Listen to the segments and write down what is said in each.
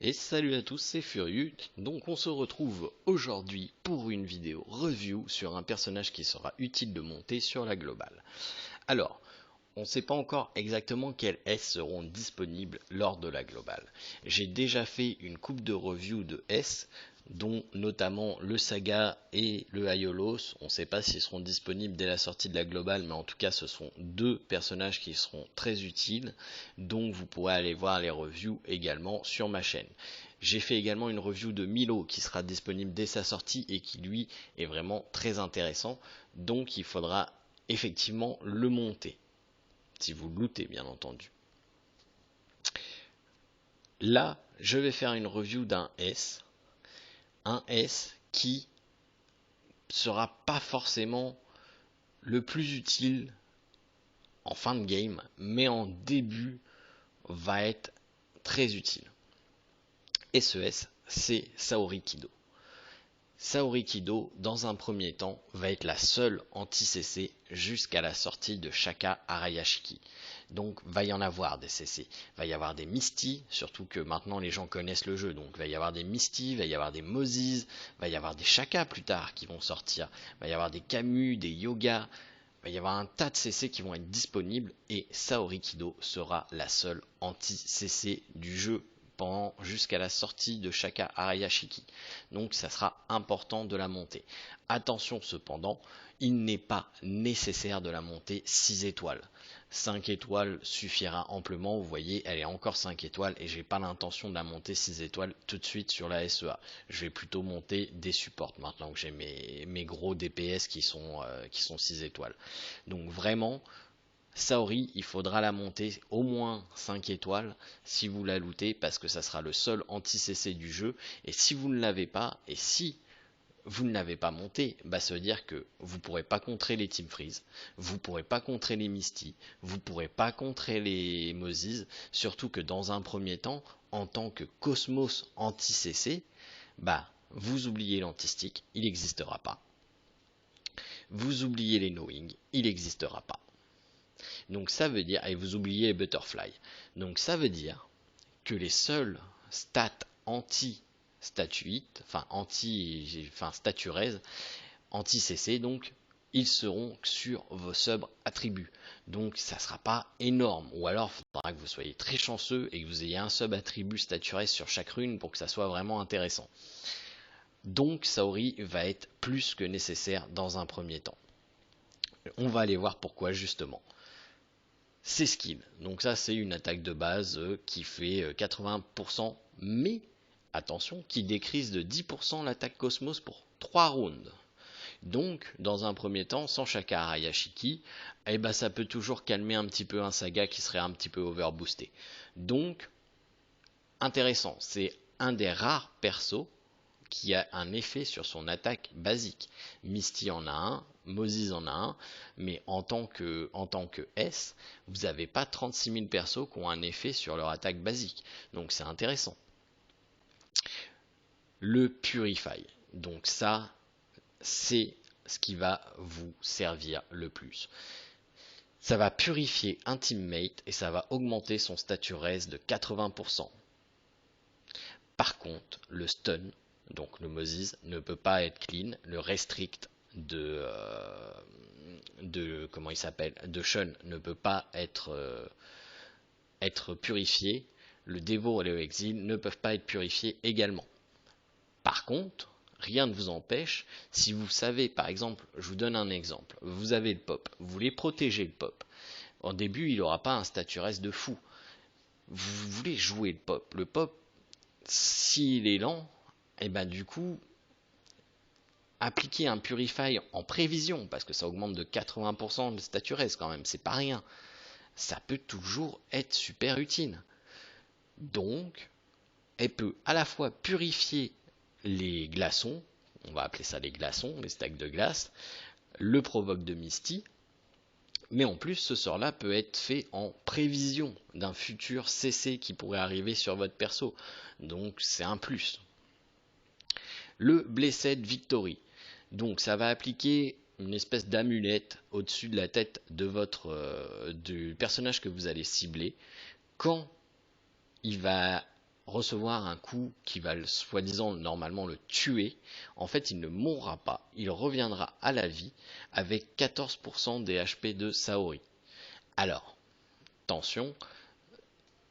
Et salut à tous, c'est Furieux. Donc on se retrouve aujourd'hui pour une vidéo review sur un personnage qui sera utile de monter sur la globale. Alors, on ne sait pas encore exactement quels S seront disponibles lors de la globale. J'ai déjà fait une coupe de review de S, dont notamment le Saga et le Aiolos. On ne sait pas s'ils seront disponibles dès la sortie de la globale, mais en tout cas ce sont deux personnages qui seront très utiles, donc vous pourrez aller voir les reviews également sur ma chaîne. J'ai fait également une review de Milo qui sera disponible dès sa sortie et qui lui est vraiment très intéressant, donc il faudra effectivement le monter. Si vous lootez bien entendu. Là, je vais faire une review d'un S. Un S qui sera pas forcément le plus utile en fin de game, mais en début va être très utile. Et ce S, c'est Saori Kido. Saori Kido, dans un premier temps, va être la seule anti-CC jusqu'à la sortie de Shaka Arayashiki. Donc, va y en avoir des CC. Va y avoir des Misty, surtout que maintenant les gens connaissent le jeu. Donc, va y avoir des Misty, va y avoir des Moses, va y avoir des Shaka plus tard qui vont sortir. Va y avoir des Camus, des Yoga. Va y avoir un tas de CC qui vont être disponibles. Et Saori Kido sera la seule anti-CC du jeu jusqu'à la sortie de Shaka Arayashiki. Donc ça sera important de la monter. Attention cependant, il n'est pas nécessaire de la monter 6 étoiles. 5 étoiles suffira amplement, vous voyez, elle est encore 5 étoiles et j'ai pas l'intention de la monter 6 étoiles tout de suite sur la SEA. Je vais plutôt monter des supports maintenant que j'ai mes gros DPS qui sont 6 étoiles. Donc vraiment, Saori, il faudra la monter au moins 5 étoiles si vous la lootez parce que ça sera le seul anti-CC du jeu. Et si vous ne l'avez pas, et si vous ne l'avez pas monté, bah ça veut dire que vous ne pourrez pas contrer les Team Freeze, vous ne pourrez pas contrer les Misty, vous ne pourrez pas contrer les Moses, surtout que dans un premier temps, en tant que Cosmos anti-CC, bah vous oubliez l'anti-stick, il n'existera pas. Vous oubliez les knowing, il n'existera pas. Donc ça veut dire, et vous oubliez Butterfly, donc ça veut dire que les seuls stats anti-statuite, enfin statut res, anti-CC, donc ils seront sur vos sub attributs. Donc ça sera pas énorme, ou alors il faudra que vous soyez très chanceux et que vous ayez un sub attribut statut res sur chaque rune pour que ça soit vraiment intéressant. Donc Saori va être plus que nécessaire dans un premier temps. On va aller voir pourquoi justement. Ses skills. Donc ça c'est une attaque de base qui fait 80%, mais attention, qui décrease de 10% l'attaque Cosmos pour 3 rounds. Donc dans un premier temps, sans Shaka Arayashiki, eh ben, ça peut toujours calmer un petit peu un Saga qui serait un petit peu overboosté. Donc intéressant, c'est un des rares persos qui a un effet sur son attaque basique. Misty en a un, Moses en a un, mais en tant que S, vous n'avez pas 36 000 persos qui ont un effet sur leur attaque basique. Donc c'est intéressant. Le Purify. Donc ça, c'est ce qui va vous servir le plus. Ça va purifier un teammate et ça va augmenter son statut res de 80%. Par contre, le stun, donc le Moses, ne peut pas être clean, le restrict de comment il s'appelle, de Shun ne peut pas être purifié, le Dévore et le Exil ne peuvent pas être purifiés également. Par contre, rien ne vous empêche, si vous savez, par exemple, je vous donne un exemple, vous avez le pop, vous voulez protéger le pop. Au début, il n'aura pas un statut res de fou. Vous voulez jouer le pop, s'il est lent, et ben du coup, appliquer un Purify en prévision, parce que ça augmente de 80% de statut res quand même, c'est pas rien, ça peut toujours être super utile. Donc, elle peut à la fois purifier les glaçons, on va appeler ça les glaçons, les stacks de glace, le provoque de Misty, mais en plus ce sort là peut être fait en prévision d'un futur CC qui pourrait arriver sur votre perso, donc c'est un plus. Le Blessed Victory, donc ça va appliquer une espèce d'amulette au-dessus de la tête de du personnage que vous allez cibler quand il va recevoir un coup qui va soi-disant normalement le tuer, en fait il ne mourra pas, il reviendra à la vie avec 14% des HP de Saori. Alors, attention,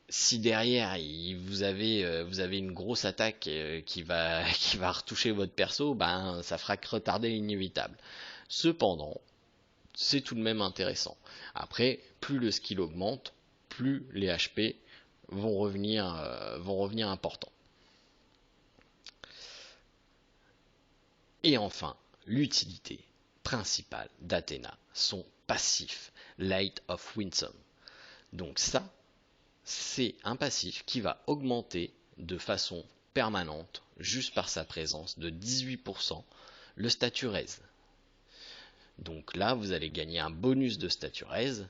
si derrière vous avez une grosse attaque qui va retoucher votre perso, ben ça fera que retarder l'inévitable. Cependant, c'est tout de même intéressant. Après, plus le skill augmente, plus les HP vont revenir importants. Et enfin, l'utilité principale d'Athena, son passif, Light of Winsome. Donc ça, c'est un passif qui va augmenter de façon permanente, juste par sa présence, de 18% le statut raise. Donc là, vous allez gagner un bonus de statut raise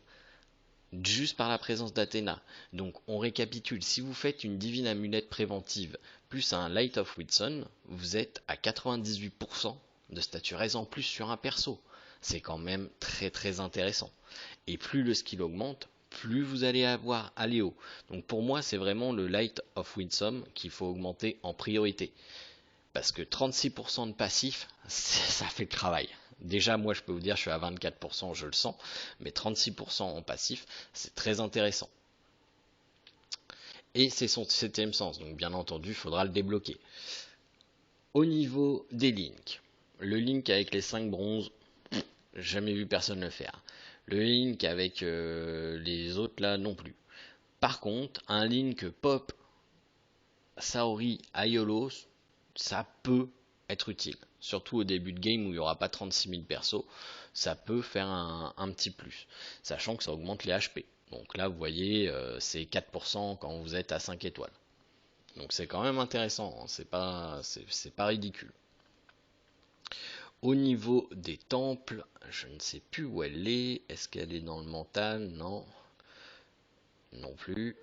juste par la présence d'Athéna. Donc on récapitule, si vous faites une divine amulette préventive plus un Light of Whitsun, vous êtes à 98% de statut raise en plus sur un perso. C'est quand même très très intéressant. Et plus le skill augmente, plus vous allez avoir Aléo. Donc pour moi, c'est vraiment le Light of Winsome qu'il faut augmenter en priorité. Parce que 36% de passif, ça fait le travail. Déjà, moi, je peux vous dire, je suis à 24%, je le sens. Mais 36% en passif, c'est très intéressant. Et c'est son 7ème sens, donc bien entendu, il faudra le débloquer. Au niveau des links, le link avec les 5 bronzes, jamais vu personne le faire. Le link avec les autres là, non plus. Par contre, un link pop, Saori, Aiolos, ça peut être utile. Surtout au début de game où il n'y aura pas 36 000 persos, ça peut faire un petit plus. Sachant que ça augmente les HP. Donc là, vous voyez, c'est 4% quand vous êtes à 5 étoiles. Donc c'est quand même intéressant, hein. C'est pas ridicule. Au niveau des temples, je ne sais plus où elle est. Est-ce qu'elle est dans le mental? Non. Non plus.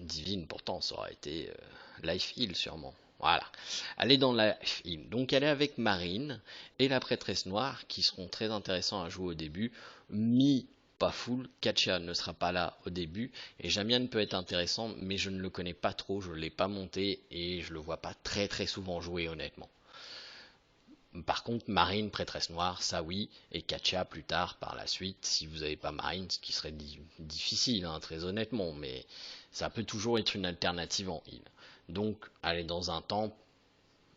Divine, pourtant, ça aurait été Life Heal sûrement. Voilà. Elle est dans Life Heal. Donc elle est avec Marine et la prêtresse noire qui seront très intéressants à jouer au début. Pas full, Katia ne sera pas là au début et Jamian peut être intéressant mais je ne le connais pas trop, je ne l'ai pas monté et je le vois pas très très souvent jouer honnêtement. Par contre, Marine, prêtresse noire, ça oui, et Katia plus tard par la suite, si vous n'avez pas Marine, ce qui serait difficile, hein, très honnêtement, mais ça peut toujours être une alternative en heal. Donc, aller dans un temps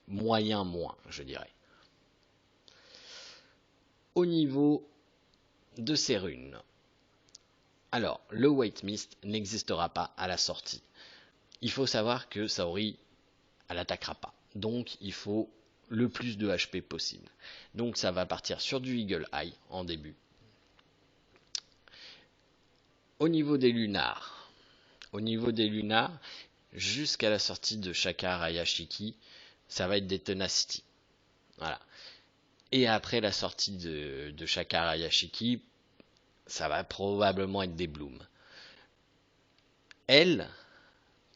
moyen moins, je dirais. Au niveau de ces runes, alors, le White Mist n'existera pas à la sortie. Il faut savoir que Saori, elle n'attaquera pas. Donc, il faut le plus de HP possible. Donc ça va partir sur du Eagle Eye en début. Au niveau des lunars, jusqu'à la sortie de Shakar Ayashiki, ça va être des Tenacity. Voilà. Et après la sortie de Shakar Ayashiki, ça va probablement être des Blooms. Elle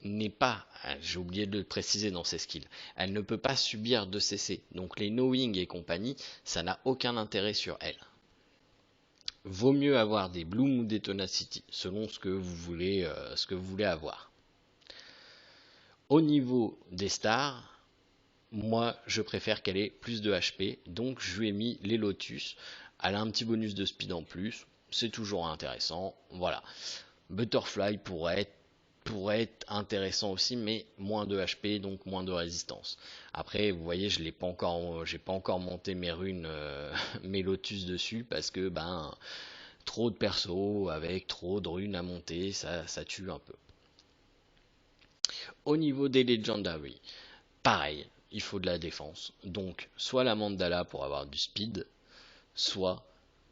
n'est pas, j'ai oublié de le préciser dans ses skills, elle ne peut pas subir de CC. Donc les Knowing et compagnie, ça n'a aucun intérêt sur elle. Vaut mieux avoir des Bloom ou des Tenacity, selon ce que vous voulez avoir. Au niveau des stars, moi je préfère qu'elle ait plus de HP, donc je lui ai mis les Lotus. Elle a un petit bonus de speed en plus, c'est toujours intéressant. Voilà. Butterfly pourrait être intéressant aussi, mais moins de HP, donc moins de résistance. Après, vous voyez, j'ai pas encore monté mes runes, mes Lotus dessus, parce que trop de persos avec trop de runes à monter, ça tue un peu. Au niveau des Legendary, pareil, il faut de la défense. Donc, soit la Mandala pour avoir du speed, soit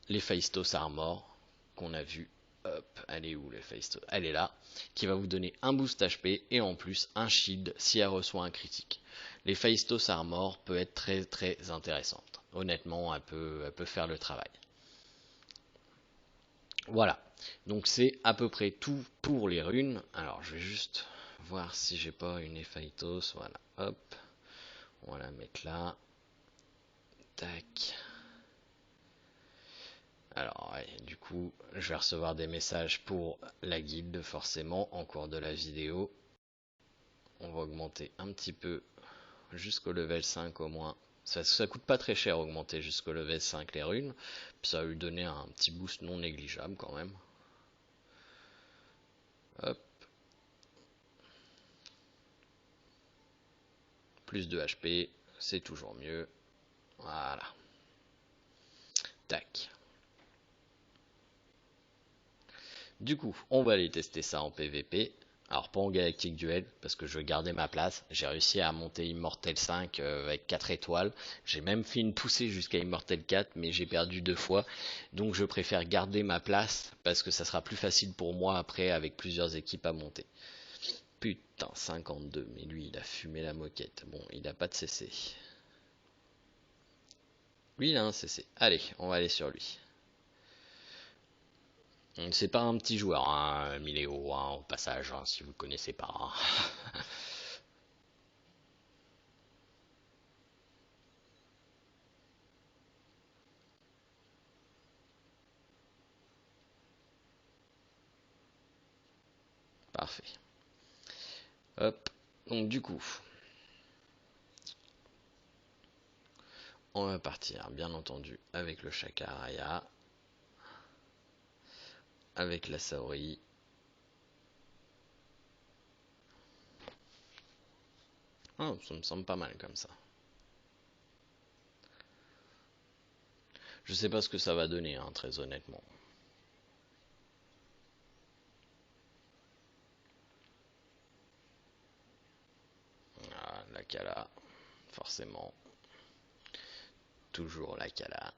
les Phaistos Armor qu'on a vu. Hop, elle est où les Phaistos? Elle est là, qui va vous donner un boost HP et en plus un shield si elle reçoit un critique. Les Phaistos Armor peut être très très intéressante. Honnêtement, elle peut faire le travail. Voilà, donc c'est à peu près tout pour les runes. Alors je vais juste voir si j'ai pas une Ephaïtos. Voilà, hop, on va la mettre là. Tac. Alors, ouais, du coup, je vais recevoir des messages pour la guilde, forcément, en cours de la vidéo. On va augmenter un petit peu jusqu'au level 5 au moins. Ça coûte pas très cher augmenter jusqu'au level 5 les runes. Puis ça va lui donner un petit boost non négligeable quand même. Hop. Plus de HP, c'est toujours mieux. Voilà. Tac. Du coup, on va aller tester ça en PVP. Alors pas en Galactic Duel, parce que je veux garder ma place. J'ai réussi à monter Immortel 5 avec 4 étoiles. J'ai même fait une poussée jusqu'à Immortel 4, mais j'ai perdu 2 fois. Donc je préfère garder ma place, parce que ça sera plus facile pour moi après avec plusieurs équipes à monter. Putain, 52, mais lui il a fumé la moquette. Bon, il a pas de CC. Lui il a un CC. Allez, on va aller sur lui. C'est pas un petit joueur, hein, Miléo, hein, au passage, hein, si vous connaissez pas. Hein. Parfait. Hop. Donc du coup, on va partir, bien entendu, avec le Shakaraya, avec la Saori. Oh, ça me semble pas mal comme ça. Je sais pas ce que ça va donner, hein, très honnêtement. Ah, la Kala, forcément. Toujours la Kala.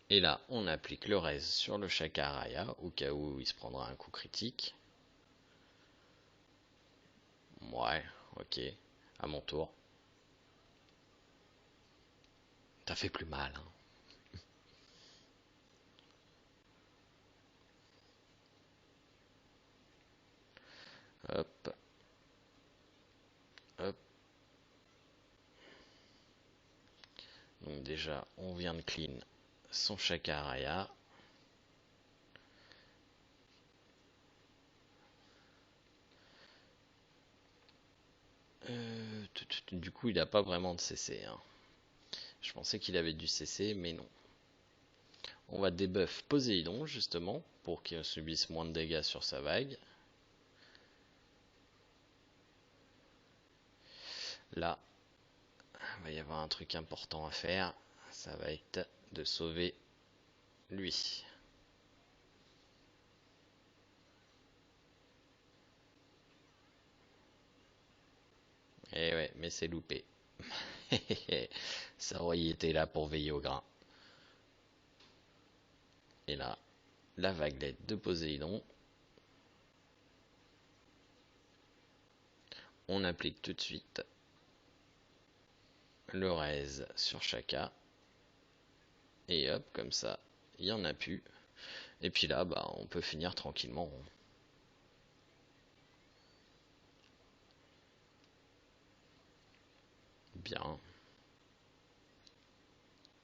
Et là, on applique le raise sur le Shakaraya, au cas où il se prendra un coup critique. Ouais, ok. À mon tour. T'as fait plus mal, hein. Hop, hop. Donc déjà, on vient de clean son Shakaraya. Du coup, il n'a pas vraiment de CC, hein. Je pensais qu'il avait du CC, mais non. On va debuff Poséidon, justement, pour qu'il subisse moins de dégâts sur sa vague. Là, il va y avoir un truc important à faire. Ça va être de sauver lui. Eh ouais, mais c'est loupé. Ça aurait été là pour veiller au grain. Et là, la vaguelette de Poséidon. On applique tout de suite le raise sur Shaka. Et hop, comme ça, il n'y en a plus. Et puis là, bah, on peut finir tranquillement. Bien.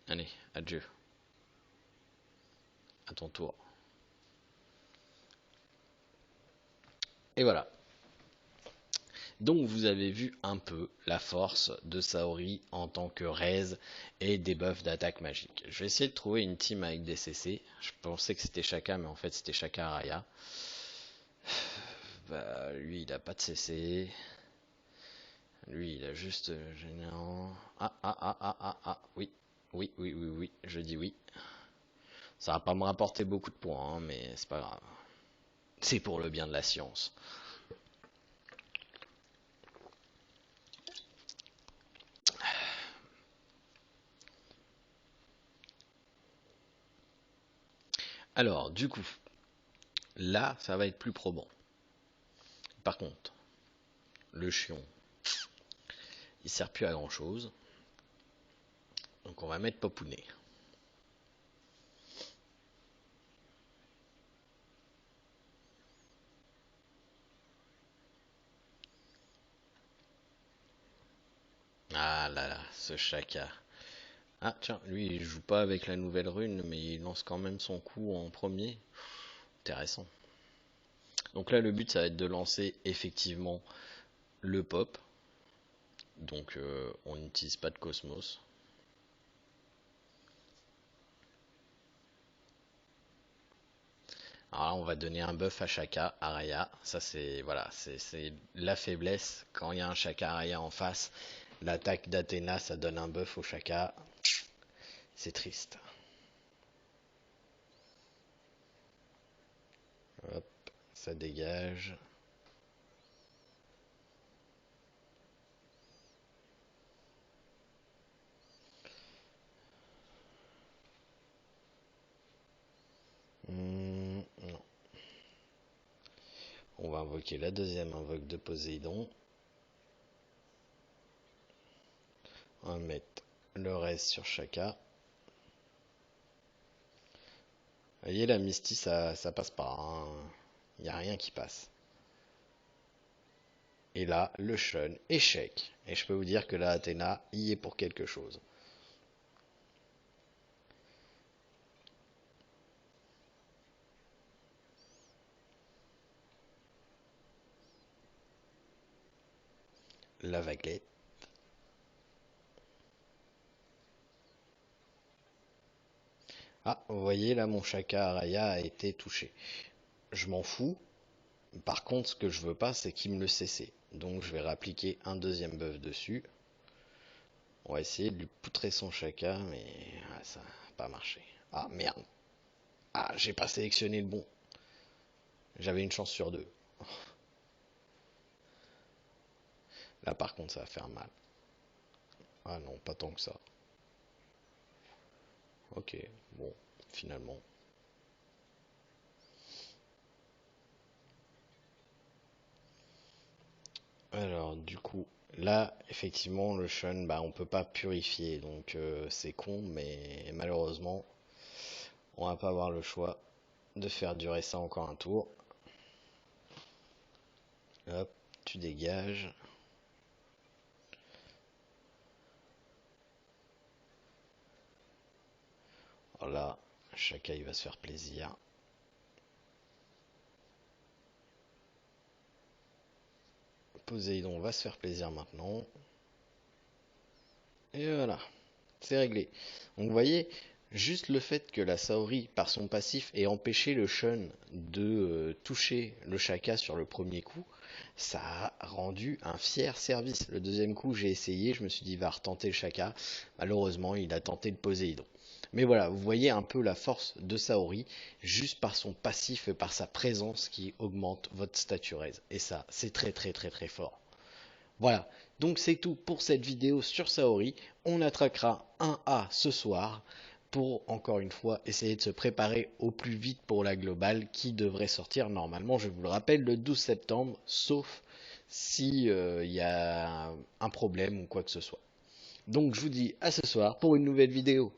Allez, adieu. À ton tour. Et voilà. Donc vous avez vu un peu la force de Saori en tant que raise et des buffs d'attaque magique. Je vais essayer de trouver une team avec des CC. Je pensais que c'était Shaka, mais en fait c'était Shaka Araya. Bah, lui il a pas de CC. Lui il a juste général. Oui. Oui, oui, oui, oui, je dis oui. Ça va pas me rapporter beaucoup de points, hein, mais c'est pas grave. C'est pour le bien de la science. Alors, du coup, là, ça va être plus probant. Par contre, le chion, il sert plus à grand chose. Donc on va mettre Popounet. Ah là là, ce Chaka. Ah tiens, lui il joue pas avec la nouvelle rune, mais il lance quand même son coup en premier. Intéressant. Donc là le but ça va être de lancer effectivement le pop. Donc on n'utilise pas de Cosmos. Alors là, on va donner un buff à Chaka, Araya. Ça c'est voilà, c'est la faiblesse. Quand il y a un Chaka Araya en face, l'attaque d'Athéna ça donne un buff au Chaka. C'est triste. Hop, ça dégage. Non. On va invoquer la deuxième invoque de Poséidon. On va mettre le reste sur Chaka. Vous voyez, la Misty, ça passe pas. Il n'y a rien qui passe. Et là, le Shun, échec. Et je peux vous dire que la Athéna y est pour quelque chose. La vaguelette. Ah, vous voyez, là, mon Chaka Araya a été touché. Je m'en fous. Par contre, ce que je veux pas, c'est qu'il me le cesse. Donc, je vais réappliquer un deuxième buff dessus. On va essayer de lui poutrer son Chaka, mais ça n'a pas marché. Ah, merde. Ah, j'ai pas sélectionné le bon. J'avais une chance sur deux. Là, par contre, ça va faire mal. Ah non, pas tant que ça. Ok, bon, finalement. Alors, du coup, là, effectivement, le Shun, bah, on peut pas purifier, donc c'est con, mais malheureusement, on va pas avoir le choix de faire durer ça encore un tour. Hop, tu dégages. Voilà, chacun il va se faire plaisir. Poséidon va se faire plaisir maintenant. Et voilà, c'est réglé. Donc vous voyez, juste le fait que la Saori, par son passif, ait empêché le Shun de toucher le Chaka sur le premier coup, ça a rendu un fier service. Le deuxième coup, j'ai essayé, je me suis dit, il va retenter le Chaka. Malheureusement, il a tenté le Poséidon. Mais voilà, vous voyez un peu la force de Saori, juste par son passif et par sa présence qui augmente votre stature raise. Et ça, c'est très très très très fort. Voilà, donc c'est tout pour cette vidéo sur Saori. On attaquera un A ce soir pour, encore une fois, essayer de se préparer au plus vite pour la globale qui devrait sortir normalement, je vous le rappelle, le 12 septembre, sauf si y a un problème ou quoi que ce soit. Donc je vous dis à ce soir pour une nouvelle vidéo.